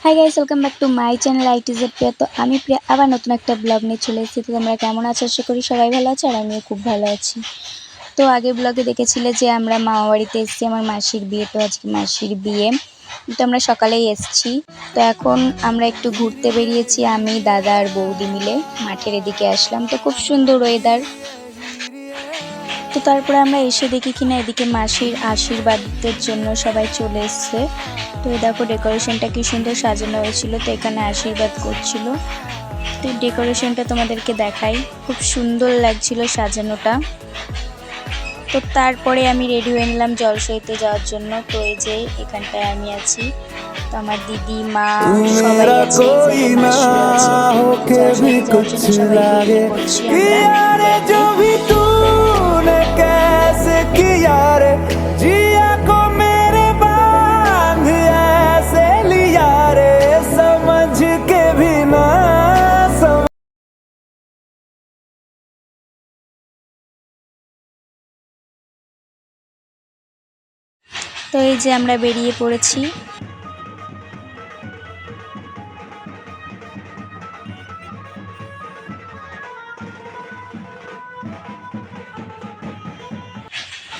High guys, welcome back to my channel ITZ Priya. তো আমি প্রিয়া আবার নতুন একটা ব্লগ নিয়ে চলে এসেছি। তো তোমরা কেমন আছো? আশা করি সবাই ভালো আছো, আর আমিও খুব ভালো আছি। তো আগের ব্লগে দেখেছিলে যে আমরা মামা বাড়িতে এসেছি, আমার মাসির বিয়ে। তো আজকে মাসির বিয়ে, তো আমরা সকালেই এসেছি। তো এখন আমরা একটু ঘুরতে বেরিয়েছি, আমি দাদা আর বৌদি মিলে মাঠের এদিকে আসলাম। তো খুব সুন্দর ওয়েদার। তো তারপরে আমরা এসে দেখি কিনা এদিকে মাসির আশীর্বাদের জন্য সবাই চলে এসছে। তো দেখো ডেকোরেশনটা কি সুন্দর সাজানো হয়েছিল। তো এখানে আশীর্বাদ করছিল। তো ডেকোরেশনটা তোমাদেরকে দেখাই, খুব সুন্দর লাগছিল সাজানোটা। তো তারপরে আমি রেডি হয়ে নিলাম জলসইতে যাওয়ার জন্য। তো এই যে এখানটায় আমি আছি, তো আমার দিদি মা সবাই আছে, মাসিও আছে। জলসইতে যাওয়ার জন্য সবাই বেরিয়ে পড়ছি আমরা। তো এই যে আমরা বেরিয়ে পড়েছি।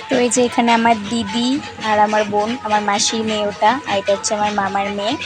তো এই যে এখানে আমার দিদি আর আমার বোন, আমার মাসির মেয়ে ওটা, আর এটা হচ্ছে আমার মামার মেয়ে।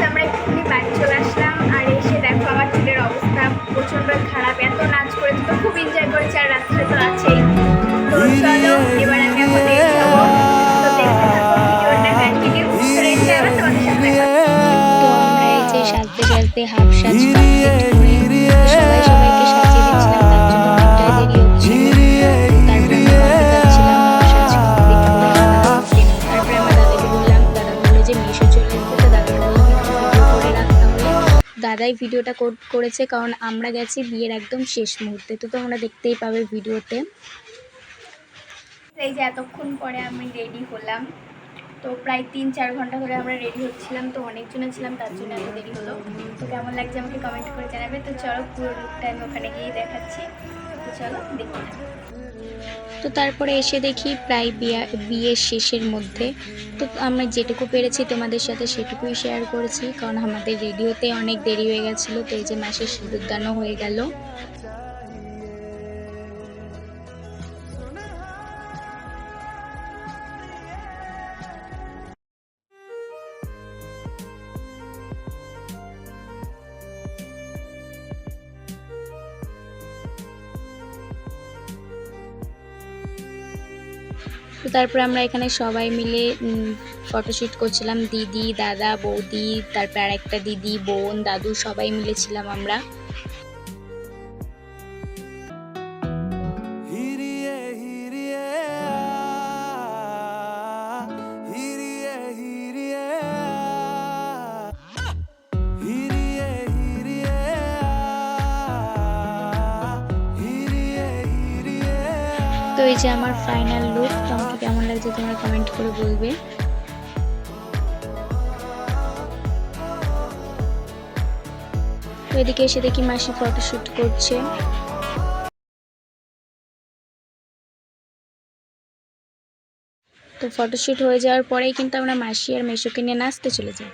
আমরা এক্ষুনি বাড়ি চলে আসলাম, আর এসে দেখো আমার চুলের অবস্থা প্রচন্ড খারাপ। এত নাচ করেছি, তো খুব এনজয় করেছি, আর রাত্রে তো আছেই। তো চলো এবার আমি এখন রেডি হবো। তো দেখতে থাকো ভিডিওটা কন্টিনিউ। তো রেডি হয়ে আবার তোমাদের সাথে দেখা হচ্ছে। তো আমরা এই যে সাজতে সাজতে হাফ সাজ কমপ্লিট করে সবাই সবাইকে সাজিয়ে দিচ্ছিলাম, তার জন্য অনেকটাই দেরি হচ্ছিল। তারপরে আমরা বাড়ি যাচ্ছিলাম হাফ সাজ কমপ্লিট করে। তারপরে আমার দাদাকে বললাম, দাদা বললো যে মিশো চলে আসবে। তো দাদাকে বললাম একটু ভিডিও করে রাখতে হবে। দাদাই ভিডিওটা করেছে, কারণ আমরা গেছি বিয়ের একদম শেষ মুহূর্তে। তো তোমরা দেখতেই পাবে ভিডিওতে। এই যে এতক্ষণ পরে আমি রেডি হলাম। তো প্রায় 3-4 ঘন্টা ধরে আমরা রেডি হচ্ছিলাম। তো অনেকজনে ছিলাম, তার জন্য এত দেরি হলো। তো কেমন লাগছে আমাকে কমেন্ট করে জানাবে। তো চলো পুরো লুকটা আমি ওখানে গিয়ে দেখাচ্ছি। তো চলো দেখতে থাকো। তো তারপরে এসে দেখি প্রায় বিয়ের শেষের মধ্যে। তো আমরা যেটুকু পেরেছি তোমাদের সাথে সেটুকুই শেয়ার করেছি, কারণ আমাদের রেডি হতে অনেক দেরি হয়ে গেছিলো। তো এই যে মাসের সিঁদুরদানও হয়ে গেল। তো তারপরে আমরা এখানে সবাই মিলে ফটোশ্যুট করছিলাম, দিদি দাদা বৌদি, তারপরে আর একটা দিদি বোন দাদু সবাই মিলে ছিলাম আমরা। তো এই যে আমার ফাইনাল লুক। তোমাকে কেমন লাগছে তোমরা কমেন্ট করে বলবে। তো এদিকে এসে দেখি মাসি ফটোশুট করছে। তো ফটোশ্যুট হয়ে যাওয়ার পরেই কিন্তু আমরা মাসি আর মেসোকে নিয়ে নাচতে চলে যাই।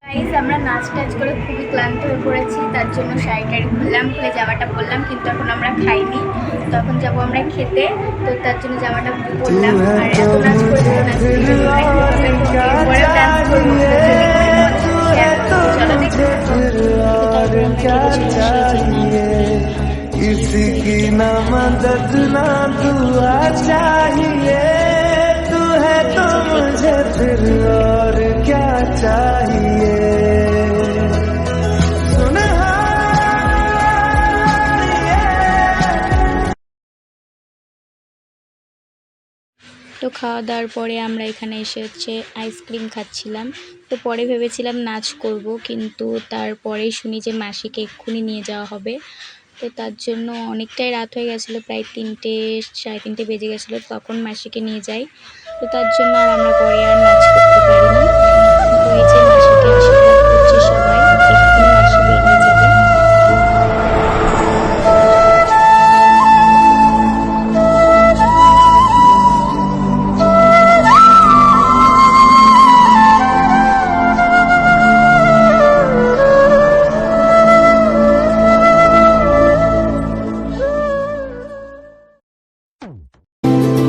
গাইস আমরা নাচ টাচ করে খুবই ক্লান্ত হয়ে পড়েছি, তার জন্য শাড়ি টাড়ি খুললাম, খুলে জামাটা পরলাম, কিন্তু এখন আমরা খাইনি। তখন যাবো আমরা খেতে, তো তার জন্য জামাটা পরলাম। আর এত নাচ করবো নাচ পরেও ডান্স করবো, চলো किसी की ना मदद ना दुआ चाहिए, तू है तो मुझे फिर और क्या चाहिए। তো খাওয়া দাওয়ার পরে আমরা এখানে এসে আইসক্রিম খাচ্ছিলাম। তো পরে ভেবেছিলাম নাচ করব, কিন্তু তারপরেই শুনি যে মাসিকে এক্ষুনি নিয়ে যাওয়া হবে। তো তার জন্য অনেকটাই রাত হয়ে গেছিলো, প্রায় 3টে সাড়ে 3টে বেজে গেছিলো। তখন মাসিকে নিয়ে যাই। তো তার জন্য আর আমরা পরে আর নাচ করতে পারিনি। তো এই যে মাসিকে আশীর্বাদ করছে সবাই, এক্ষুনি মাসি বেরিয়ে যাবে।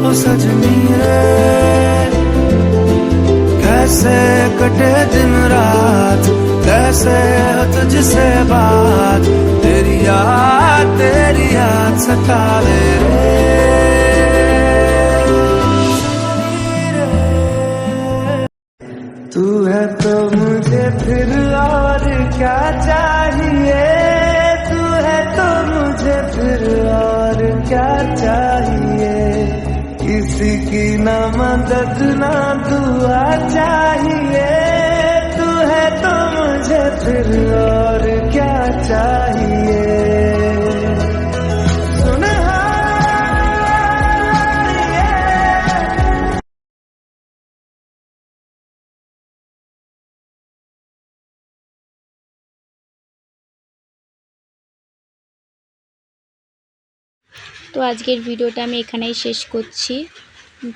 ओ सजनी रे कैसे कटे दिन रात, कैसे हो तुझसे बात, तेरी याद सतावे रे। तू है तो मुझे फिर और क्या चाहिए, तू है तो मुझे फिर और क्या चाहिए, किसी की ना मदद ना दुआ चाहिए, तू है तो मुझे फिर और क्या चाहिए। सुन তো আজকের ভিডিওটা আমি এখানেই শেষ করছি।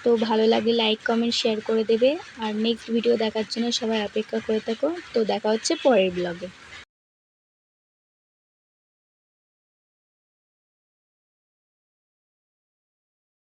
তো ভালো লাগলে লাইক কমেন্ট শেয়ার করে দেবে, আর নেক্সট ভিডিও দেখার জন্য সবাই অপেক্ষা করে থাকো। তো দেখা হচ্ছে পরের ব্লগে।